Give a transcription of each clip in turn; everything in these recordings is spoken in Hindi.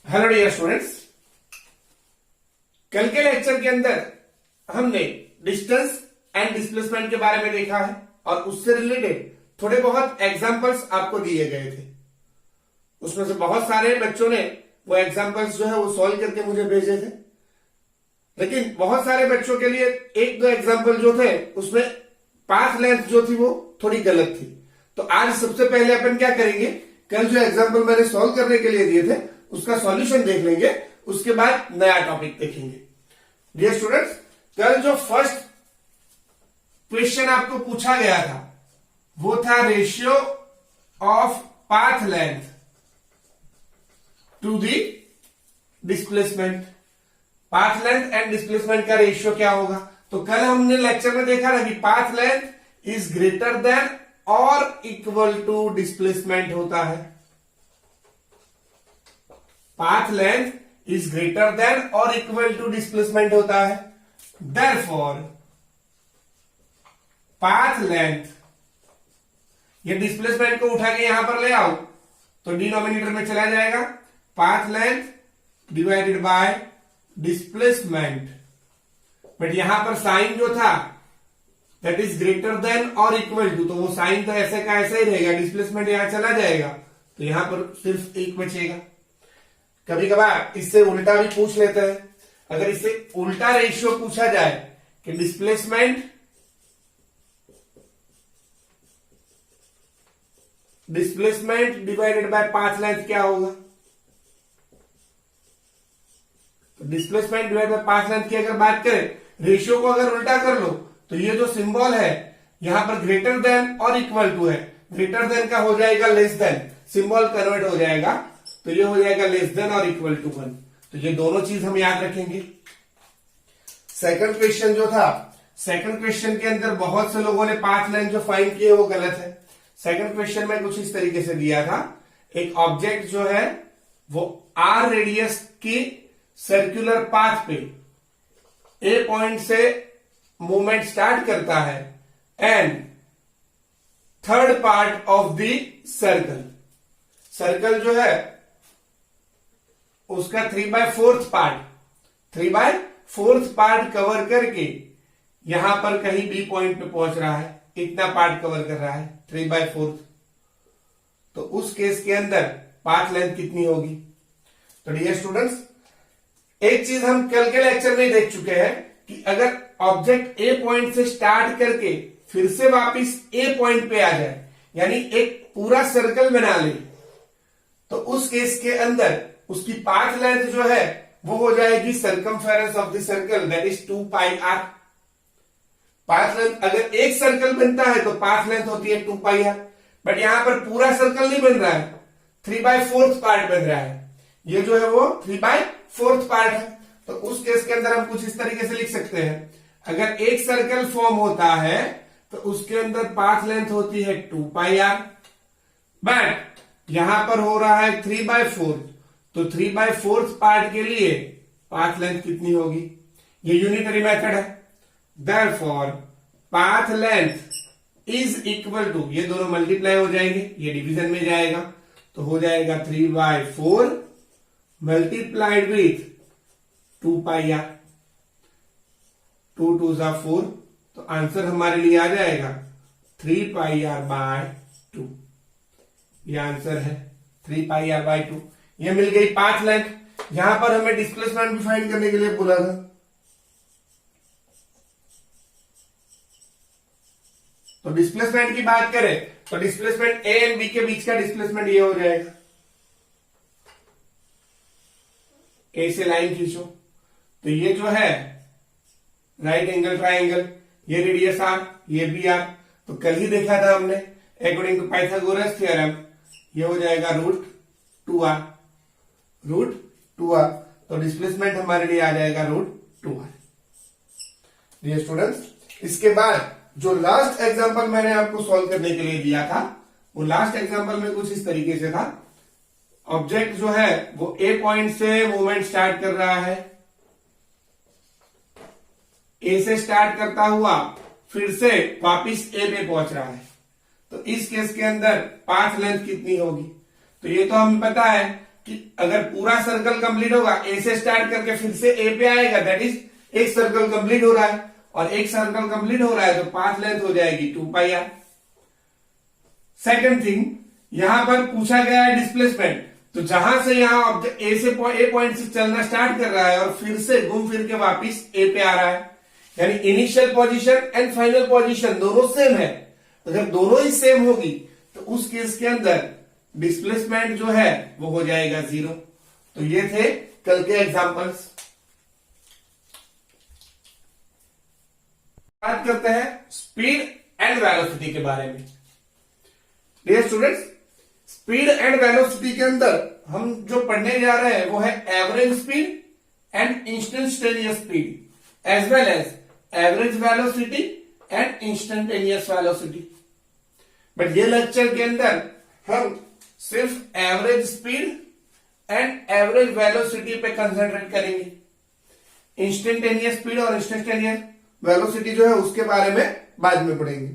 हेलो डियर स्टूडेंट्स, कल के लेक्चर के अंदर हमने डिस्टेंस एंड डिस्प्लेसमेंट के बारे में देखा है और उससे रिलेटेड थोड़े बहुत एग्जांपल्स आपको दिए गए थे। उसमें से बहुत सारे बच्चों ने वो एग्जांपल्स जो है वो सॉल्व करके मुझे भेजे थे, लेकिन बहुत सारे बच्चों के लिए एक दो एग्जांपल जो थे उसमें पाथ लेंथ जो थी वो थोड़ी गलत थी। तो आज सबसे पहले अपन क्या करेंगे, कल जो एग्जांपल मैंने सॉल्व करने के लिए दिए थे उसका सॉल्यूशन देख लेंगे, उसके बाद नया टॉपिक देखेंगे। डियर स्टूडेंट्स, कल जो फर्स्ट क्वेश्चन आपको पूछा गया था वो था ratio of path length to the displacement. Path length and displacement का रेशियो क्या होगा? तो कल हमने लेक्चर में देखा ना कि path length is greater than और इक्वल टू डिस्प्लेसमेंट होता है। Path length is greater than और इक्वल टू डिस्प्लेसमेंट होता है। देयरफॉर पाथ लेंथ, ये डिस्प्लेसमेंट को उठा के यहां पर ले आओ तो डिनोमिनेटर में चला जाएगा। Path length divided by displacement, but यहां पर साइन जो था दैट इज ग्रेटर देन और इक्वल टू, तो वो साइन तो ऐसे का ऐसा ही रहेगा, डिस्प्लेसमेंट यहां चला जाएगा तो यहां पर सिर्फ एक बचेगा। कभी कभार इससे उल्टा भी पूछ लेते हैं। अगर इससे उल्टा रेशियो पूछा जाए कि displacement divided bye path length क्या होगा? तो displacement divided bye path length की अगर बात करें, रेशियो को अगर उल्टा कर लो तो ये जो सिंबल है यहां पर ग्रेटर देन और इक्वल टू है, ग्रेटर देन का हो जाएगा लेस देन, सिंबल कन्वर्ट हो जाएगा तो ये हो जाएगा लेस देन और इक्वल टू 1। तो ये दोनों चीज हम याद रखेंगे। सेकंड क्वेश्चन जो था, सेकंड क्वेश्चन के अंदर बहुत से लोगों ने पाथ लेंथ जो फाइंड किए वो गलत है। सेकंड क्वेश्चन में कुछ इस तरीके से दिया था, एक ऑब्जेक्ट जो है वो आर रेडियस की सर्कुलर पाथ पे ए पॉइंट से मूवमेंट स्टार्ट करता है and third part of the circle, circle जो है उसका 3/4 पार्ट, 3/4 पार्ट कवर करके यहां पर कहीं बी पॉइंट पे पहुंच रहा है, इतना पार्ट कवर कर रहा है 3/4। तो उस केस के अंदर पाथ लेंथ कितनी होगी? तो डियर स्टूडेंट्स, एक चीज हम कल के लेक्चर में देख चुके हैं कि अगर ऑब्जेक्ट ए पॉइंट से स्टार्ट करके फिर से वापस ए पॉइंट पे आ जाए, यानी एक पूरा सर्कल बना ले, तो उस केस के अंदर उसकी पाथ लेंथ जो है वो हो जाएगी circumference of the circle, that is 2πr। Path length अगर एक सर्कल बनता है तो पाथ लेंथ होती है 2πr, बट यहां पर पूरा सर्कल नहीं बन रहा है, 3/4 पार्ट बन रहा है, ये जो है वो 3/4 पार्ट है। तो उस केस के अंदर हम कुछ इस तरीके से लिख सकते हैं, अगर एक सर्कल फॉर्म होता है तो उसके अंदर पाथ लेंथ होती है 2πr, बट यहां पर हो रहा है 3/4, तो 3/4 पार्ट के लिए पाथ लेंथ कितनी होगी? ये यूनिटरी मेथड है। Therefore path length is equal to, ये दोनों मल्टीप्लाई हो जाएंगे, ये डिवीजन में जाएगा तो हो जाएगा 3/4 मल्टीप्लाइड विथ 2πr, 2 2 4, तो आंसर हमारे लिए आ जाएगा 3πr/2। ये आंसर है 3πr/2। ये मिल गई पाथ लेंथ। यहां पर हमें डिस्प्लेसमेंट भी फाइंड करने के लिए बोला था, तो डिस्प्लेसमेंट की बात करें तो डिस्प्लेसमेंट ए एंड बी के बीच का डिस्प्लेसमेंट ये हो जाएगा, ए से लाइन खींचो तो ये जो है राइट एंगल ट्राइंगल, ये रेडियस आर, ये बी आर। तो कल ही देखा था हमने अकॉर्डिंग टू पाइथागोरस थ्योरम, ये हो जाएगा √2r, √2r। तो डिस्प्लेसमेंट हमारे लिए आ जाएगा √2r। डियर स्टूडेंट्स, इसके बाद जो लास्ट एग्जांपल मैंने आपको सॉल्व करने के लिए दिया था, वो लास्ट एग्जांपल में कुछ इस तरीके से था, ऑब्जेक्ट जो है वो ए पॉइंट से मूवमेंट स्टार्ट कर रहा है, ए से स्टार्ट करता हुआ फिर से वापिस ए पे पहुंच रहा है, तो इस केस के अंदर पाथ लेंथ कितनी होगी? तो ये तो हमें पता है कि अगर पूरा सर्कल कंप्लीट होगा, ए से स्टार्ट करके फिर से ए पे आएगा, दैट इज एक सर्कल कंप्लीट हो रहा है, और एक सर्कल कंप्लीट हो रहा है तो पाथ लेंथ हो जाएगी 2πr। सेकंड थिंग, यहां पर पूछा गया है डिस्प्लेसमेंट, तो जहां से यहां ऑब्जेक्ट ए पॉइंट से चलना स्टार्ट कर रहा है और फिर से घूम फिर के वापिस ए पे आ रहा है, यानी initial position and final position दोनों सेम है। अगर दोनों ही सेम होगी तो उस केस के अंदर डिस्प्लेसमेंट जो है वो हो जाएगा 0। तो ये थे कल के एग्जांपल्स। बात करते हैं स्पीड एंड वेलोसिटी के बारे में। Dear students, speed and velocity के अंदर हम जो पढ़ने जा रहे हैं वो है average speed and instantaneous speed as well as average velocity and instantaneous velocity. But ये लेक्चर के अंदर हम सिर्फ average speed and average velocity पे कंसंट्रेट करेंगे। इंस्टेंटेनियस स्पीड और इंस्टेंटेनियस वेलोसिटी जो है उसके बारे में बाद में पढ़ेंगे।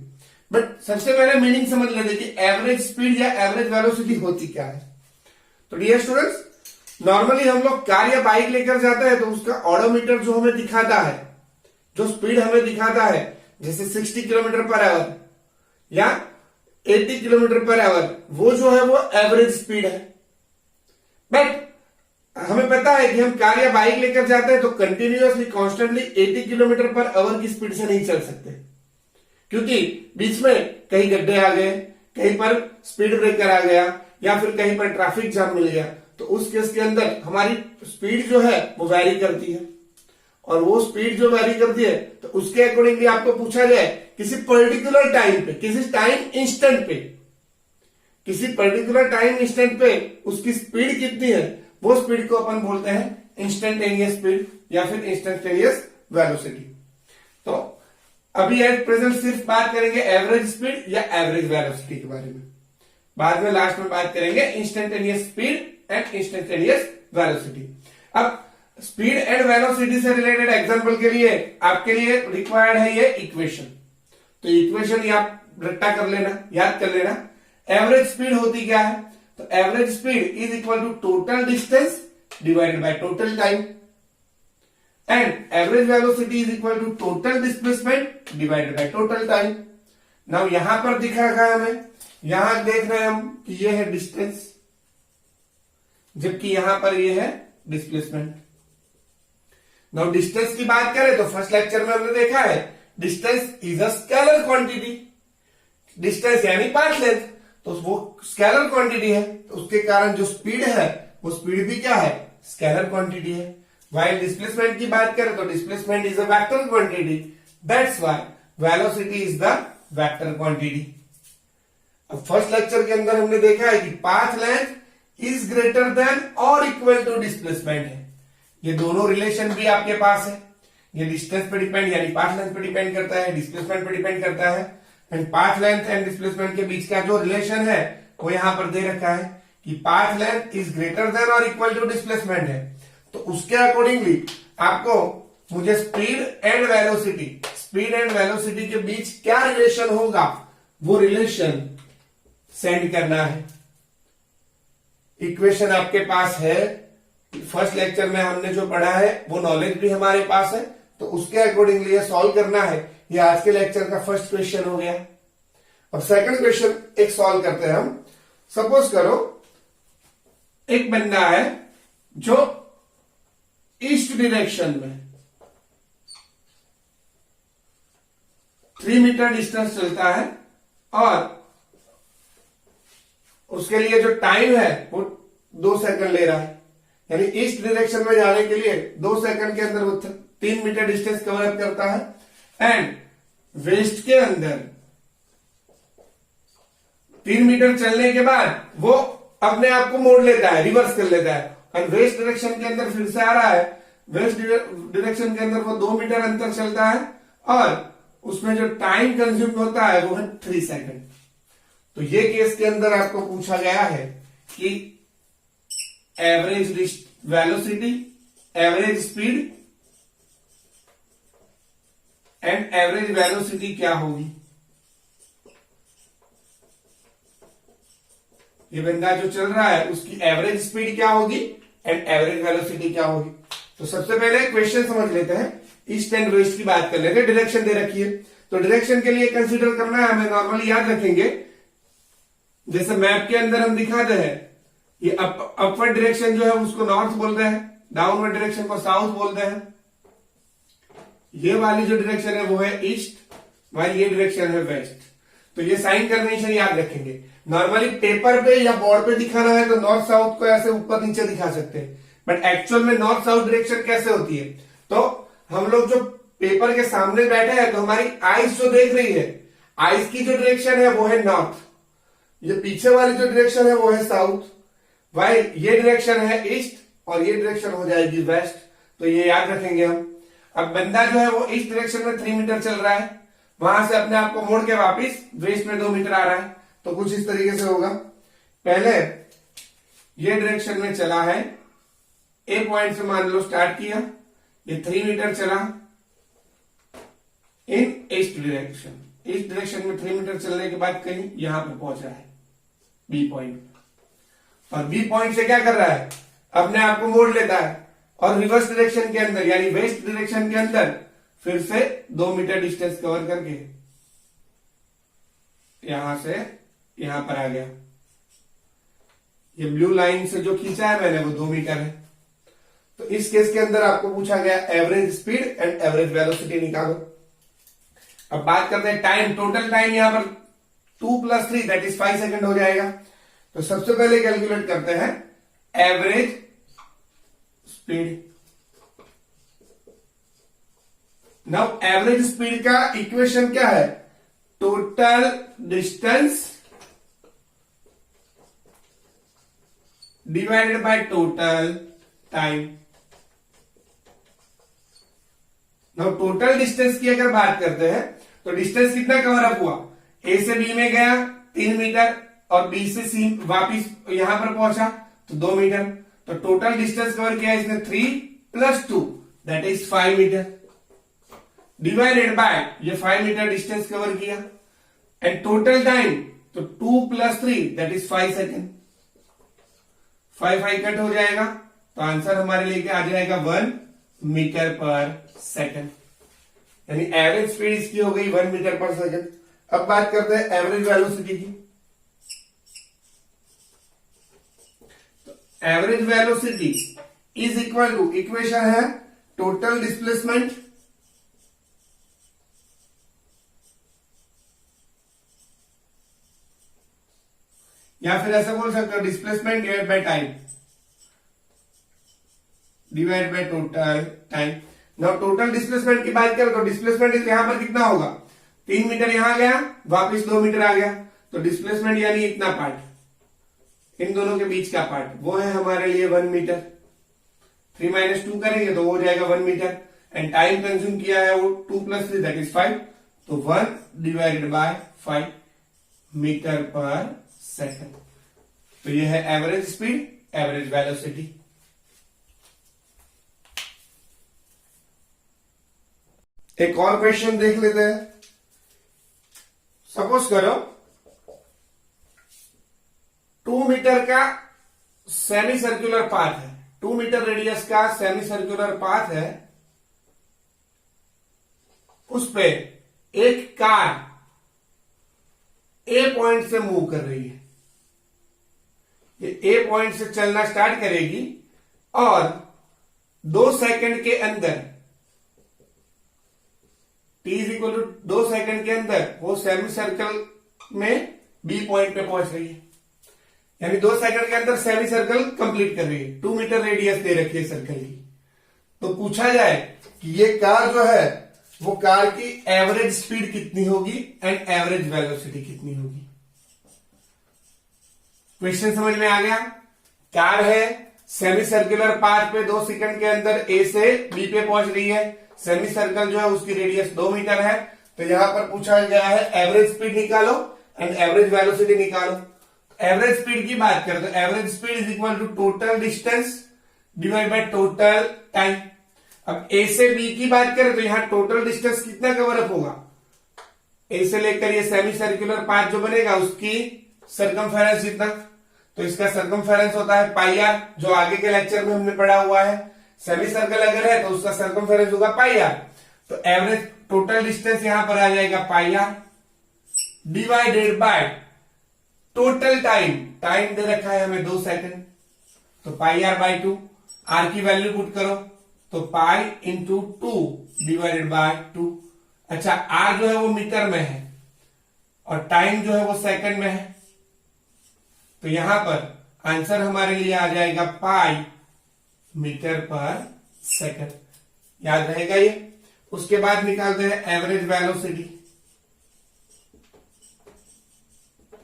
बट सबसे पहले मीनिंग समझ लेते कि एवरेज स्पीड या एवरेज वेलोसिटी होती क्या है। तो डियर स्टूडेंट्स, नॉर्मली हम लोग कार या बाइक लेकर जाते हैं तो उसका ऑडोमीटर जो हमें दिखाता है, जो स्पीड हमें दिखाता है, जैसे 60 किलोमीटर पर आवर या 80 किलोमीटर पर आवर, वो जो है वो एवरेज स्पीड है। बट हमें पता है कि हम कार या बाइक लेकर जाते हैं तो continuously constantly 80 kilometre per hour की स्पीड से नहीं चल सकते, क्योंकि बीच में कहीं गड्ढे आ गए, कहीं पर स्पीड ब्रेकर आ गया या फिर कहीं पर ट्रैफिक जाम मिल गया, तो उस केस के अंदर हमारी स्पीड जो है वो वैरी करती है। और वो स्पीड जो वैरी करती है तो उसके अकॉर्डिंगली आपको पूछा जाए किसी पर्टिकुलर टाइम पे, किसी टाइम इंस्टेंट पे, किसी पर्टिकुलर टाइम इंस्टेंट पे उसकी स्पीड कितनी है, वो स्पीड को अपन बोलते हैं इंस्टेंटेनियस स्पीड या फिर इंस्टेंटेनियस वेलोसिटी। तो अभी एट प्रेजेंट सिर्फ बात करेंगे एवरेज स्पीड या एवरेज वेलोसिटी के बारे में, बाद में लास्ट में बात करेंगे instantaneous speed and instantaneous velocity. अब स्पीड एंड वेलोसिटी से रिलेटेड एग्जांपल के लिए आपके लिए रिक्वायर्ड है ये इक्वेशन। तो इक्वेशन आप रट्टा कर लेना, याद कर लेना। एवरेज स्पीड होती क्या है, तो average speed is equal to total distance divided by total time, and average velocity is equal to total displacement divided by total time. Now यहां पर दिखा है हमें, यहां देख रहे हैं हम कि ये है डिस्टेंस, जबकि यहां पर ये है डिस्प्लेसमेंट। नाउ डिस्टेंस की बात करें तो फर्स्ट लेक्चर में हमने देखा है distance is a scalar quantity. Distance यानी पाथ लेंथ, तो वो स्केलर क्वांटिटी है, तो उसके कारण जो स्पीड है वो स्पीड भी क्या है, स्केलर क्वांटिटी है। व्हाइल डिस्प्लेसमेंट की बात करें तो displacement is a vector quantity, that's why velocity is the vector quantity. अब फर्स्ट लेक्चर के अंदर हमने देखा है कि path length is greater than और इक्वल टू डिस्प्लेसमेंट है। ये दोनों रिलेशन भी आपके पास है, ये डिस्टेंस पे डिपेंड यानी पाथ लेंथ पे डिपेंड करता है, डिस्प्लेसमेंट पे डिपेंड करता है, and path length and displacement के बीच का जो रिलेशन है वो यहां पर दे रखा है कि path length is greater than और इक्वल टू डिस्प्लेसमेंट है। तो उसके अकॉर्डिंगली आपको मुझे स्पीड एंड वेलोसिटी के बीच क्या रिलेशन होगा वो रिलेशन सेंड करना है। इक्वेशन आपके पास है, फर्स्ट लेक्चर में हमने जो पढ़ा है वो नॉलेज भी हमारे पास है, तो उसके अकॉर्डिंगली ये सॉल्व करना है। ये आज के लेक्चर का फर्स्ट क्वेश्चन हो गया। अब सेकंड क्वेश्चन एक सॉल्व करते हैं हम। सपोज करो एक बंदा है जो ईस्ट डायरेक्शन में 3 मीटर डिस्टेंस चलता है और उसके लिए जो टाइम है वो 2 सेकंड ले रहा है, यानी ईस्ट डायरेक्शन में जाने के लिए 2 सेकंड के अंदर वो 3 मीटर डिस्टेंस कवर अप करता है, एंड वेस्ट के अंदर 3 मीटर चलने के बाद वो अपने आप को मोड़ लेता है, रिवर्स कर लेता है, और वेस्ट डायरेक्शन के अंदर फिर से आ रहा है। वेस्ट डायरेक्शन के अंदर वो 2 मीटर अंतर चलता है और उसमें जो टाइम कंज्यूम होता है वो है 3 सेकंड। तो ये केस के अंदर आपको पूछा गया है कि average velocity, average speed and average velocity क्या होगी। ये बंदा जो चल रहा है उसकी एवरेज स्पीड क्या होगी एंड एवरेज वेलोसिटी क्या होगी। तो सबसे पहले क्वेश्चन समझ लेते हैं, ईस्ट एंड वेस्ट की बात कर लेते हैं। डायरेक्शन दे रखी है, तो डायरेक्शन के लिए कंसीडर करना है हमें, नॉर्मली याद रखेंगे जैसे मैप के अंदर हम दिखाते हैं, ये अपवर्ड डायरेक्शन जो है उसको नॉर्थ बोलते हैं, डाउनवर्ड डायरेक्शन को साउथ बोलते हैं। ये वाली जो डायरेक्शन है वो है ईस्ट, वाली ये डायरेक्शन है वेस्ट। तो ये साइन कन्वेंशन याद रखेंगे। नॉर्मली पेपर पे या बोर्ड पे दिखाना है तो नॉर्थ साउथ को ऐसे ऊपर नीचे दिखा सकते हैं, बट एक्चुअल में नॉर्थ साउथ डायरेक्शन कैसे होती है, तो हम लोग जो पेपर के सामने बैठे हैं तो हमारी आईज जो देख रही है, आईज की जो डायरेक्शन है वो है नॉर्थ, ये पीछे वाली जो डायरेक्शन है वो है साउथ, भाई ये डायरेक्शन है ईस्ट और ये डायरेक्शन हो जाएगी वेस्ट। तो ये याद रखेंगे हम। अब बंदा जो है वो ईस्ट डायरेक्शन में 3 मीटर चल रहा है, वहां से अपने आप को मोड़ के वापिस वेस्ट में 2 मीटर आ रहा है, तो कुछ इस तरीके से होगा। पहले ये डायरेक्शन में चला है, ए पॉइंट से मान लो स्टार्ट किया, ये 3 मीटर चला इन ईस्ट डायरेक्शन, ईस्ट डायरेक्शन में 3 मीटर चलने के बाद कहीं यहां पे पहुंच रहा है बी पॉइंट, और बी पॉइंट से क्या कर रहा है, अपने आप को मोड़ लेता है और रिवर्स डायरेक्शन के अंदर यानी वेस्ट डायरेक्शन के अंदर फिर से 2 मीटर डिस्टेंस कवर करके यहां से यहां पर आ गया। ये ब्लू लाइन से जो खींचा है मैंने वो 2 मीटर है। तो इस केस के अंदर आपको पूछा गया average speed and average velocity निकालो। अब बात करते हैं टाइम, टोटल टाइम यहां पर 2 + 3 दैट इज 5 सेकंड हो जाएगा। तो सबसे पहले कैलकुलेट करते हैं average speed. Now average speed का इक्वेशन क्या है, total distance divided by total time. Now total distance की अगर बात करते हैं तो डिस्टेंस कितना कवर अप हुआ, ए से बी में गया 3 मीटर और बी से सी वापिस यहां पर पहुंचा तो 2 मीटर। तो टोटल डिस्टेंस कवर किया इसने 3 + 2 that is 5 metre, divided by ये 5 मीटर डिस्टेंस कवर किया एंड टोटल टाइम तो 2 + 3 दैट इज 5 सेकेंड। 5 कट हो जाएगा तो आंसर हमारे लिए क्या आ जाएगा 1 मीटर पर सेकेंड, यानी एवरेज स्पीड इसकी हो गई 1 मीटर पर सेकेंड। अब बात करते हैं एवरेज वेलोसिटी की। तो average velocity is equal to, equation है टोटल डिस्प्लेसमेंट या फिर ऐसा बोल सकते हो displacement divide by time, divide by total time. Now total displacement की बात करें तो डिस्प्लेसमेंट यहां पर कितना होगा, 3 मीटर यहां गया वापिस 2 मीटर आ गया, तो डिस्प्लेसमेंट यानी इतना पार्ट, इन दोनों के बीच का पार्ट वो है हमारे लिए 1 मीटर। 3 - 2 करेंगे तो वो हो जाएगा 1 मीटर एंड टाइम कंज्यूम किया है वो 2 + 3 दैट इज 5, तो 1 डिवाइडेड बाय 5 मीटर पर सेकेंड। तो ये है एवरेज स्पीड, एवरेज वेलोसिटी। एक और क्वेश्चन देख लेते हैं। सपोज करो 2 मीटर का सेमी सर्कुलर पाथ है, 2 मीटर रेडियस का सेमी सर्कुलर पाथ है, उस पे एक कार ए पॉइंट से मूव कर रही है। ये ए पॉइंट से चलना स्टार्ट करेगी और 2 सेकंड के अंदर t = 2 सेकंड के अंदर वो सेमी सर्कल में बी पॉइंट पे पहुंच रही है, यानी 2 सेकंड के अंदर सेमी सर्कल कंप्लीट कर रही है। 2 मीटर रेडियस दे रखी है सर्कल की। तो पूछा जाए कि ये कार जो है वो कार की एवरेज स्पीड कितनी होगी एंड एवरेज वेलोसिटी कितनी होगी। क्वेश्चन समझ में आ गया। कार है, सेमी सर्कुलर पाथ पे 2 सेकंड के अंदर ए से बी पे पहुंच रही है, सेमी सर्कल जो है उसकी रेडियस 2 मीटर है। तो यहां पर पूछा गया है एवरेज स्पीड निकालो एंड एवरेज वेलोसिटी निकालो। एवरेज स्पीड की बात करें तो average speed is equal to total distance divide by total time. अब ए से बी की बात करें तो यहां टोटल डिस्टेंस कितना कवर अप होगा, ए से लेकर ये सेमी सर्कुलर पाथ जो बनेगा उसकी सरकमफेरेंस जितना, तो इसका सर्कमफेरेंस होता है पाई आर, जो आगे के लेक्चर में हमने पढ़ा हुआ है। सेमी सर्कल अगर है तो उसका सर्कमफेरेंस होगा पाई आर। तो एवरेज टोटल डिस्टेंस यहां पर आ जाएगा pi R divided by total time, time दे रखा है हमें 2 सेकंड, तो पाई आर बाई 2। आर की वैल्यू पुट करो तो पाई इंटू 2 डिवाइडेड बाय 2। अच्छा, आर जो है वो मीटर में है और टाइम जो है वो सेकंड में है, तो यहां पर आंसर हमारे लिए आ जाएगा पाई मीटर पर सेकंड। याद रहेगा ये। उसके बाद निकालते हैं एवरेज वेलोसिटी।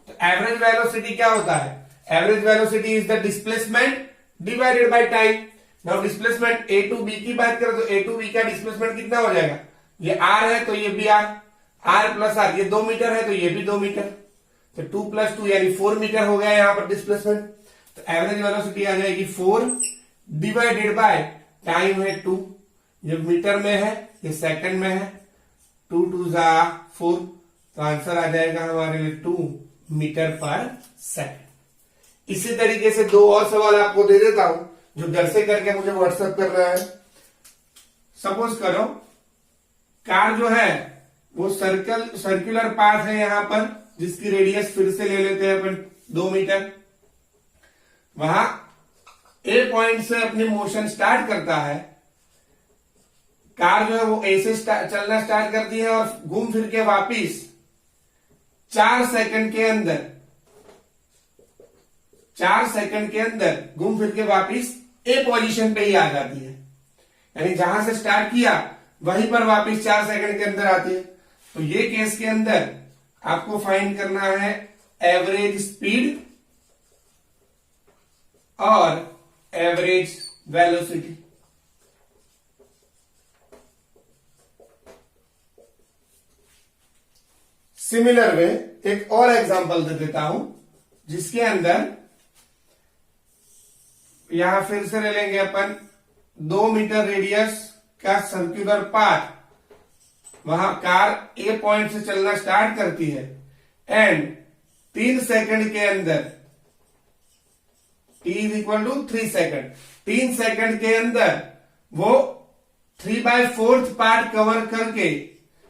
तो एवरेज वेलोसिटी क्या होता है? Average velocity is the displacement divided by time. Now displacement A to B की बात करें तो ए टू बी का डिस्प्लेसमेंट कितना हो जाएगा? ये आर है तो ये भी आर, आर प्लस आर, ये 2 मीटर है तो ये भी 2 मीटर, तो 2 + 2 यानी 4 मीटर हो गया यहां पर डिस्प्लेसमेंट। तो एवरेज वेलोसिटी आ जाएगी 4 डिवाइडेड बाय टाइम है 2, ये मीटर में है ये सेकंड में है, 2 × 2 = 4, तो आंसर आ जाएगा हमारे लिए 2 मीटर पर सेकंड। इसी तरीके से 2 और सवाल आपको दे देता हूं जो घर से करके मुझे व्हाट्सएप कर रहा है। सपोज करो कार जो है वो सर्कुलर पाथ है यहां पर, जिसकी रेडियस फिर से ले लेते हैं अपन 2 मीटर। वहां ए पॉइंट से अपनी मोशन स्टार्ट करता है, कार जो है वो ए से चलना स्टार्ट करती है और घूम फिर के वापिस 4 सेकंड के अंदर घूम फिर के वापिस ए पोजीशन पे ही आ जाती है, यानी जहां से स्टार्ट किया वहीं पर वापिस 4 सेकंड के अंदर आती है। तो ये केस के अंदर आपको फाइंड करना है एवरेज स्पीड और एवरेज वेलोसिटी। सिमिलर वे एक और एग्जांपल दे देता हूं जिसके अंदर यहां फिर से ले लेंगे अपन 2 मीटर रेडियस का सर्कुलर पाथ। वहां कार ए पॉइंट से चलना स्टार्ट करती है एंड 3 सेकंड के अंदर, t = 3 सेकंड, 3 सेकंड के अंदर वो 3/4 पार्ट कवर करके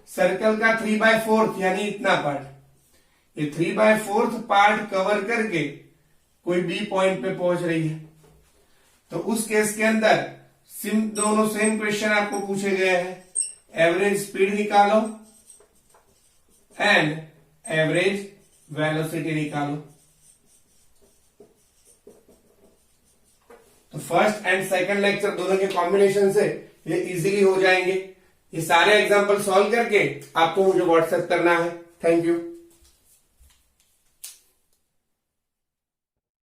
सर्कल का 3/4 यानी इतना पार्ट, ये 3/4 पार्ट कवर करके कोई बी पॉइंट पे पहुंच रही है। तो उस केस के अंदर दोनों सेम क्वेश्चन आपको पूछे गए हैं, एवरेज स्पीड निकालो एंड एवरेज वेलोसिटी निकालो। तो फर्स्ट एंड सेकंड लेक्चर दोनों के कॉम्बिनेशन से ये इजीली हो जाएंगे। ये सारे एग्जांपल सॉल्व करके आपको मुझे व्हाट्सएप करना है। Thank you.